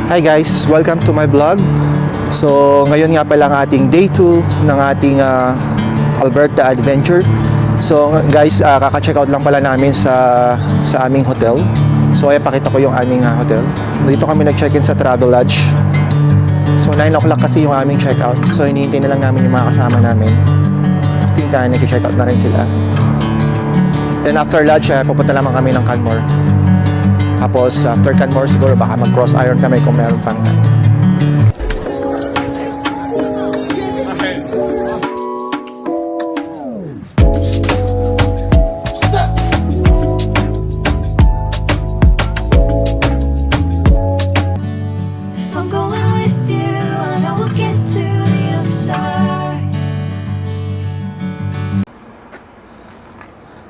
Hi guys, welcome to my vlog. So ngayon nga pala ang ating day 2 ng ating Alberta adventure. So guys, kaka-check out lang pala namin sa aming hotel. So ay pakita ko yung aming hotel. Dito kami nag-check-in sa Travelodge. So 9 o'clock kasi yung aming check-out. So hinihintay na lang namin yung mga kasama namin. Tingnan, nag-check out na rin sila. Then after lunch, pupunta naman kami ng Canmore. Tapos after Canmore siguro baka mag-cross iron kami kung meron pang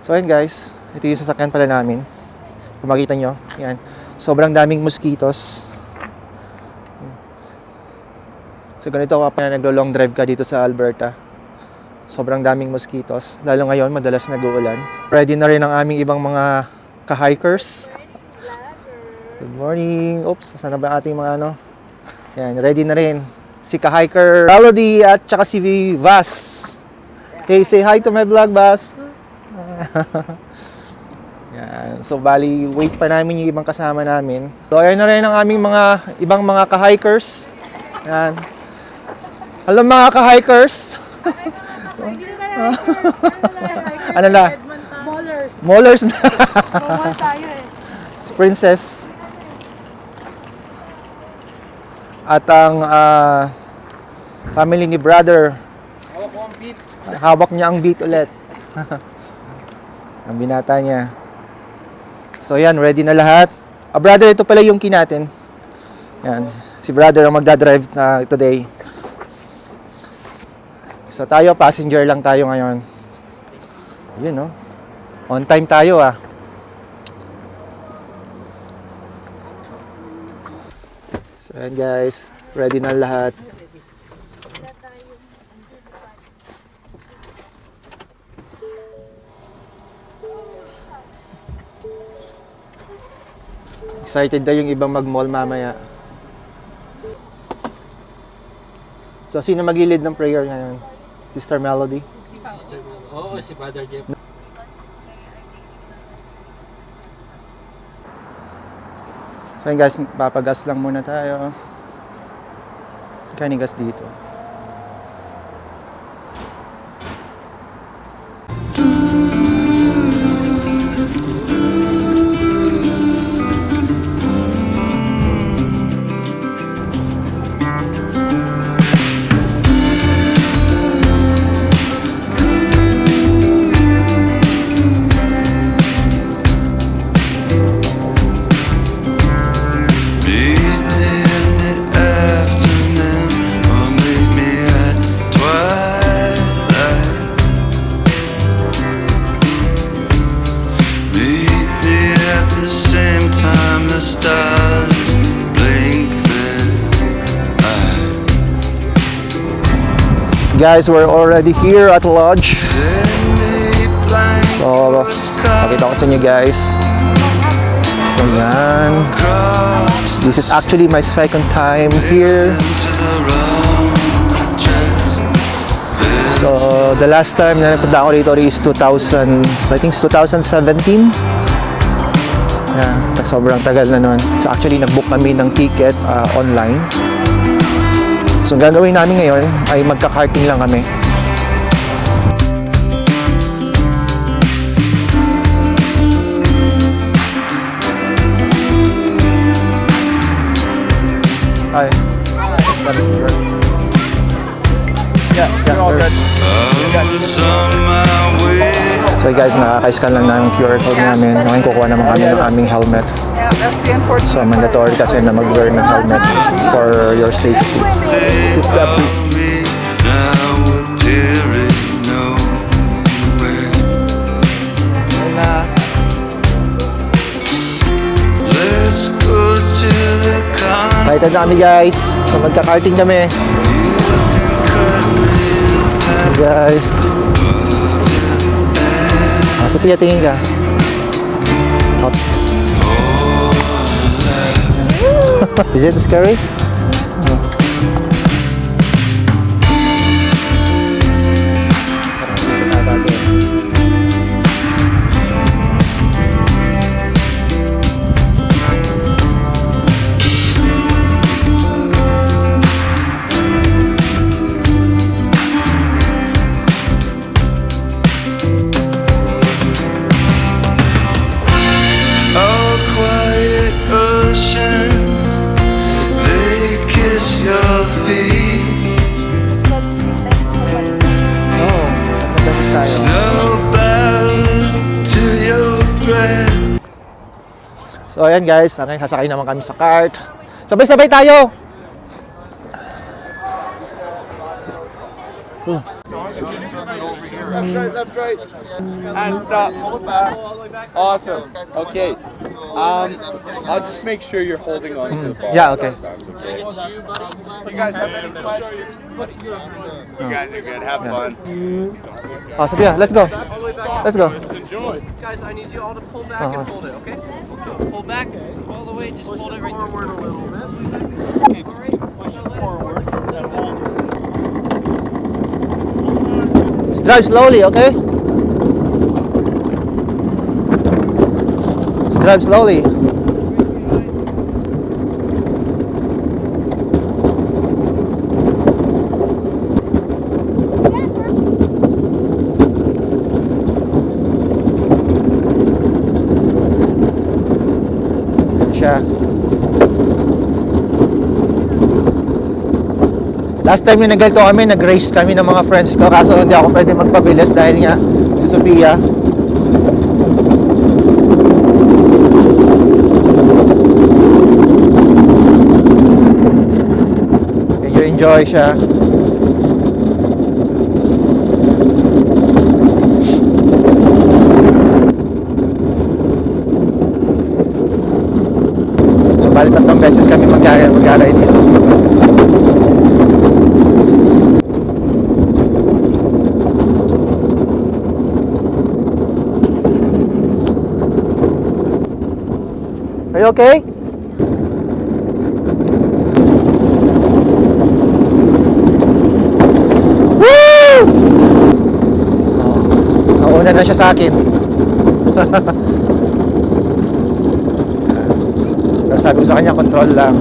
So ayun guys, ito yung sasakyan pala namin. Kung makita nyo, yan. Sobrang daming mosquitoes. So ganito kapag naglo-long drive ka dito sa Alberta. Sobrang daming mosquitoes. Lalo ngayon, madalas nag-uulan. Ready na rin ang aming ibang mga ka-hikers. Good morning. Oops, sana ba ating mga ano? Yan, ready na rin. Si ka-hiker Melody at saka si Vas. Okay, say hi to my vlog, Vas. Yan. So bali wait pa namin yung ibang kasama namin. So ayan na rin ang aming mga ibang mga ka-hikers. Yan. Hello mga ka-hikers. Ano na? Molars na. tayo eh. Princess. At ang family ni brother. Hawak ko ang beat. Hawak niya ang beat ulit. Ang binata niya. So yan, ready na lahat. Brother, ito pala yung key natin. Yan, si brother ang magdadrive na today. So tayo, passenger lang tayo ngayon. Yun, no? On time tayo, ah. So yan guys, ready na lahat. Excited na yung ibang mag-mall mamaya. So, sino mag-lead ng prayer ngayon? Sister Melody? Sister Mel. Oo, si Brother Jeff. So yun guys, papagas lang muna tayo. Kanigas dito. Guys, we're already here at lodge. So, pakita ko sa inyo guys. So, yan. This is actually my second time here. So, the last time na napunta ako dito is 2000, I think 2017. Yeah, sobrang tagal na nun. So, actually, nag-book kami ng ticket online. So, ang gagawin namin ngayon ay magka-karting lang kami. Hi. That is good. Yeah, you're all good. So guys, nakaka-scan lang na yung QR code namin. Ngayon kukuha naman kami ng aming helmet. So mandatory kasi na mag-wear ng helmet for your safety. Excited na kami guys. So magka-karting kami. Guys. Sophia, tingin ka. Hot. Is it scary? Oh, quiet oceans, they kiss your feet. Oo, madalas tayo. Snow bows to your breath. So ayan guys, ngayon sasakay naman kami sa cart. Sabay-sabay tayo! Left, right. And stop. Awesome. Okay. I'll just make sure you're holding on to the bar. Yeah, okay. Okay. You guys have any questions? You guys are good. Have fun. Oh, sabi let's go. Let's go. Guys, I need you all to pull back and hold it, okay? So pull back all the way, just hold it right forward a little bit. Okay, push it forward and hold it. Drive slowly, okay? Drive slowly. Siya. Last time yung naggalto kami, nag-race kami ng mga friends ko kaso hindi ako pwede magpabilis dahil nga si Sophia. Enjoy siya. So bali 3 beses kami mag-ride dito. Are you okay? Woo! Oh, nauna na siya sa akin. Pero sabi ko sa kanya, control lang.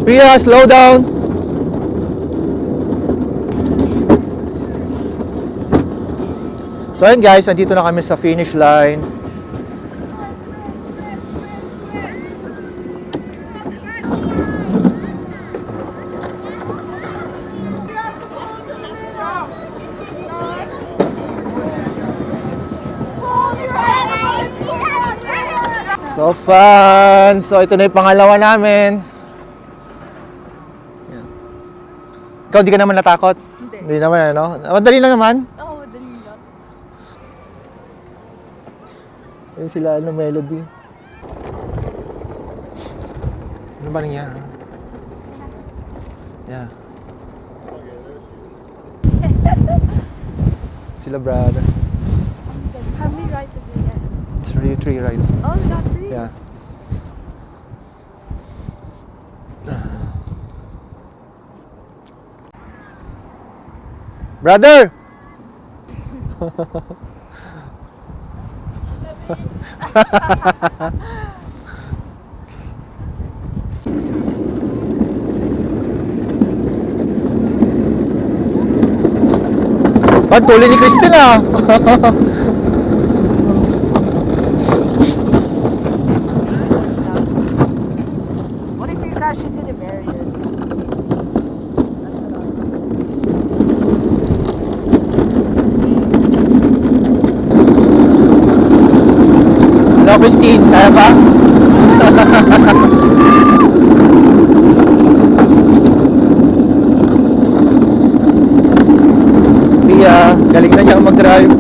Sophia, slow down. So ayun guys, nandito na kami sa finish line. So fun! So ito na yung pangalawa namin. Yan. Ikaw hindi ka naman natakot? Hindi naman ano? Madali lang naman. Oo, madali lang. Ayun sila, ano, melody. Ano ba nangyari? Yeah. Sila brother. How many rides did we get? Three rides. Oh, we got 3. Yeah. Brother! Pantuli ni Christine ah! What if you crash into the barriers? Hello Christine, kaya ba? Pia, galing na niya mag-drive.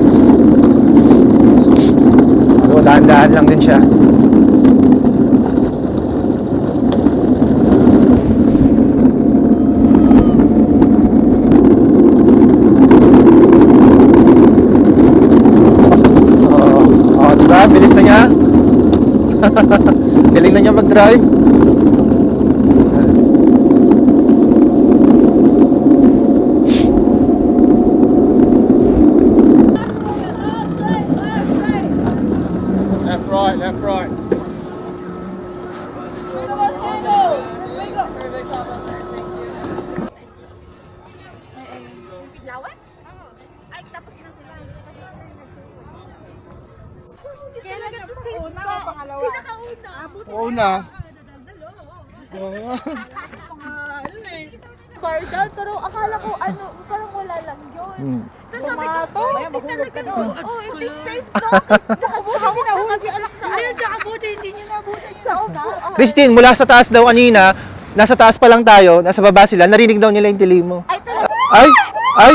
Galing na niya mag-drive. Left, right, left, right. Lawan? Ay, tapos na sila. Kaya nagpakauna. Pangalawa. Una. Cardal, pero akala ko ano, parang wala lang yun. Tapos sabi ko, hindi talaga hindi safe no. Nakabuti nahulog yung anak sa ayun, tsaka buti, hindi nyo nabuti sa unahan. Christine, mula sa taas daw kanina, nasa taas pa lang tayo, nasa baba sila, narinig daw nila yung tiling mo. Ay, talaga. Ay! Ay!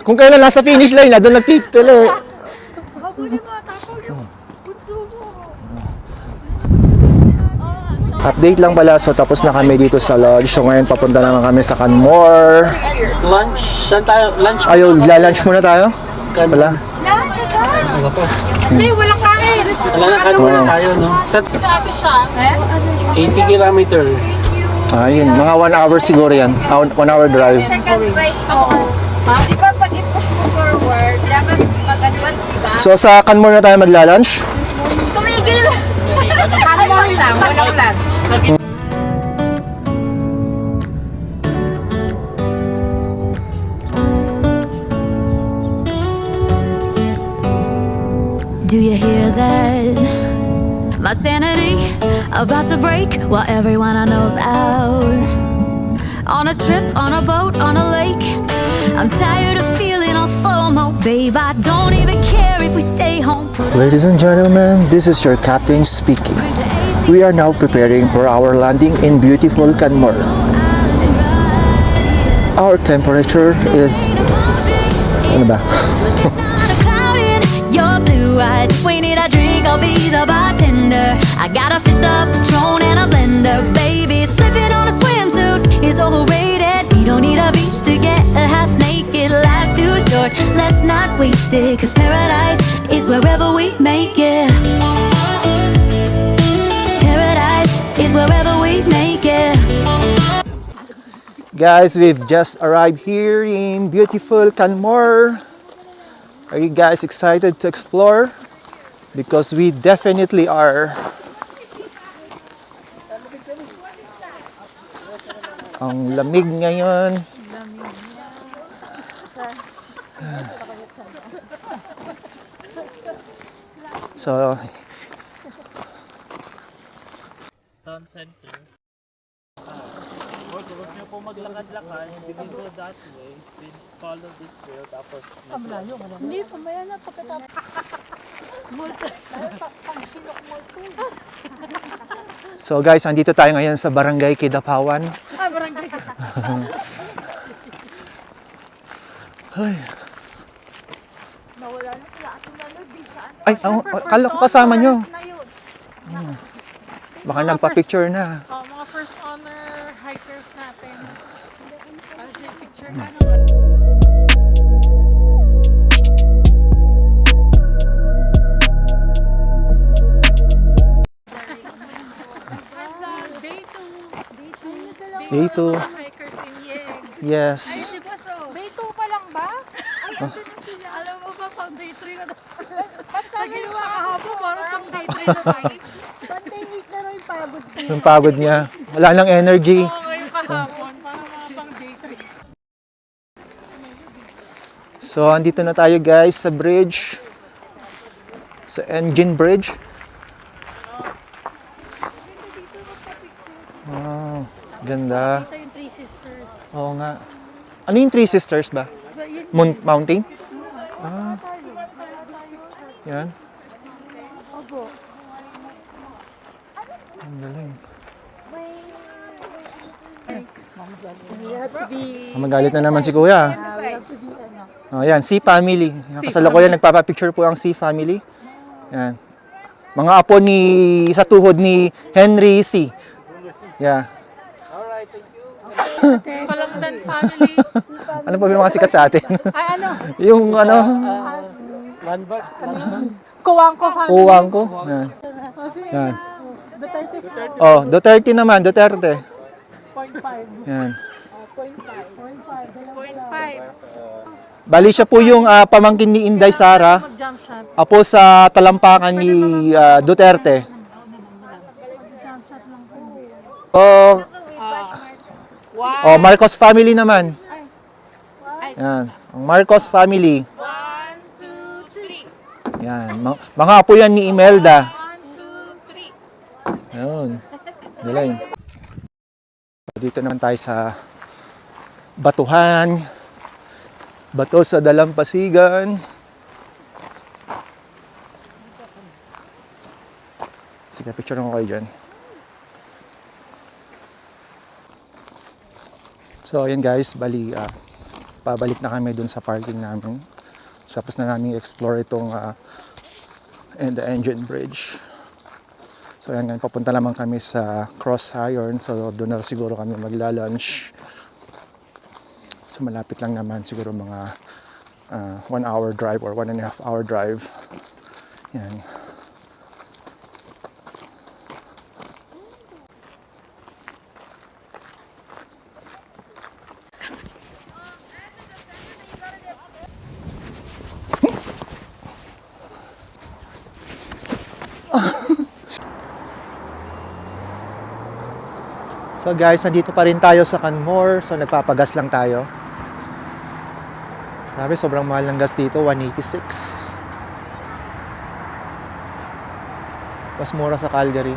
Kung kailan nasa finish line na, doon nagtitili. Habulin mo, tapos yung bunso mo. Update lang pala, so tapos na kami dito sa lodge. So ngayon papunta naman kami sa Canmore. Lunch? Saan tayo? Lunch? Ayun, lunch muna tayo. Wala. Hindi, walang kain. Wala na, kanina tayo, no? Sa Sabi siya, 80 kilometer. Ayun, mga 1 hour siguro yan. 1 hour drive. second break mo. Di ba pag i-push mo forward, dapat mag-advance, di ba? So sa Canmore na tayo magla-lunch. Tumigil! Kanmore lang, walang lang. Do you hear that? My sanity about to break while everyone I know's out. On a trip, on a boat, on a lake. I'm tired of feeling all FOMO, babe. I don't even care if we stay home. Ladies and gentlemen, this is your captain speaking. We are now preparing for our landing in beautiful Canmore. Our temperature is... Ano ba? Your blue eyes. If we need a drink, I'll be the bartender. I got a fifth of Patron and a blender. Baby, slipping on a swimsuit is overrated. We don't need a beach to get a half naked. Life's too short, let's not waste it. Cause paradise is wherever we make it. Paradise is wherever we make it. Guys, we've just arrived here in beautiful Canmore. Are you guys excited to explore? Because we definitely are. Ang lamig ngayon. So, Town center. Or kung gusto nyo po maglakad-lakad, you can go that way, then follow this trail, tapos Hindi, pamaya na pagkatapos. so guys, andito tayo ngayon sa Barangay Kidapawan. Barangay. Nawala na sila ating lalod, di siya ano. Ay, kala ko kasama nyo. Baka nagpa-picture na. Mga first honor hikers natin. Picture ka Day 2. hikers in Yeg. Yes. Di ba so? Day 2 pa lang ba? Alam mo ba, pang day 3 na sa ginawa kahapon, parang pang day 3 na tayo. Pantay week na rin pagod ko. Yung pagod niya. Wala nang energy. Oo, ngayon kahapon, parang mga pang day 3. So, andito na tayo guys sa bridge. Sa Engine Bridge. Wow, ganda. Ito yung Three Sisters. Oo nga. Ano yung Three Sisters ba? Mountain? Ah. Yan. Opo. Ang galing. We have to be, Magalit na naman si Kuya. we have to be, Oh, yan, C family. Kasalukuyan nagpapa-picture po ang C family. Yan. Mga apo ni sa tuhod ni Henry C. Yeah. Alright, thank you. Palangdan family. Ano pa ba yung mga sikat sa atin? Ay, ano? Yung ano, Landmark. Kuwangko family. kuwang ko. Yan. Yan. Oh, Duterte naman, Duterte. 0.5. Yan. 0.5. Bali siya po yung pamangkin ni Inday Sara, Mag-jump shot. apo sa talampakan ni Duterte. Oh, Marcos family naman. Yan, ang Marcos family. 1, 2, 3. Yan, mga apo yan ni Imelda. 1, 2, 3. Ayun. Galing. Dito naman tayo sa Batuhan. Bato sa Dalampasigan. Sige, picture mo kayo dyan. So, ayan guys, bali, pabalik na kami dun sa parking namin. Tapos na namin explore itong and the Engine Bridge. So, ayan ngayon, papunta naman kami sa Cross Iron. So, doon na siguro kami magla-lunch. So, malapit lang naman, siguro mga 1 hour drive or 1.5 hour drive. Yan. So guys, nandito pa rin tayo sa Canmore. So nagpapagas lang tayo. Grabe, sobrang mahal ng gas dito, 186. Mas mura sa Calgary.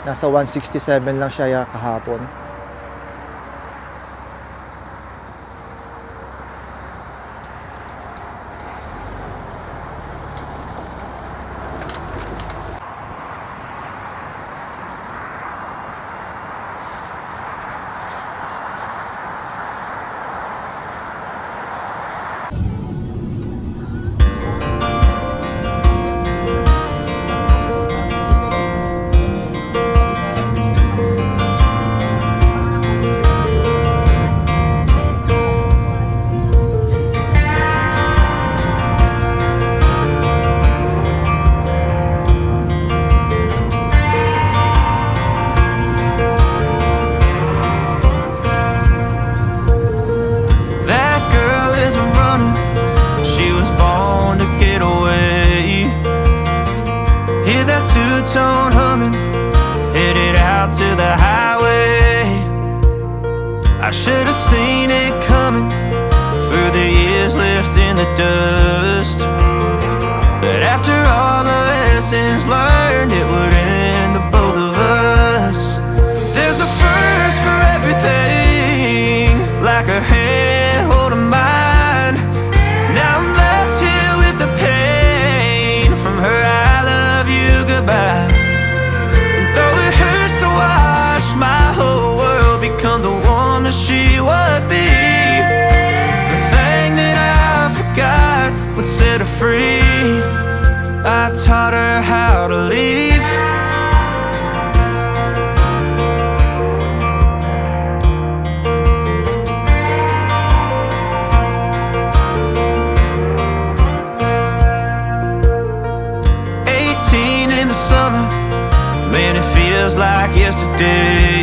Nasa 167 lang siya kahapon. That girl is a runner. She was born to get away. Hear that two-tone humming, headed out to the highway. I should have seen it coming through the years left in the dust. But after all the lessons learned, it would end the both of us. There's a first for everything, like a hand holding mine. Now I'm left here with the pain from her I love you goodbye. And though it hurts to watch my whole world become the woman she would be, the thing that I forgot would set her free. I taught her how to leave. In the summer, man, it feels like yesterday.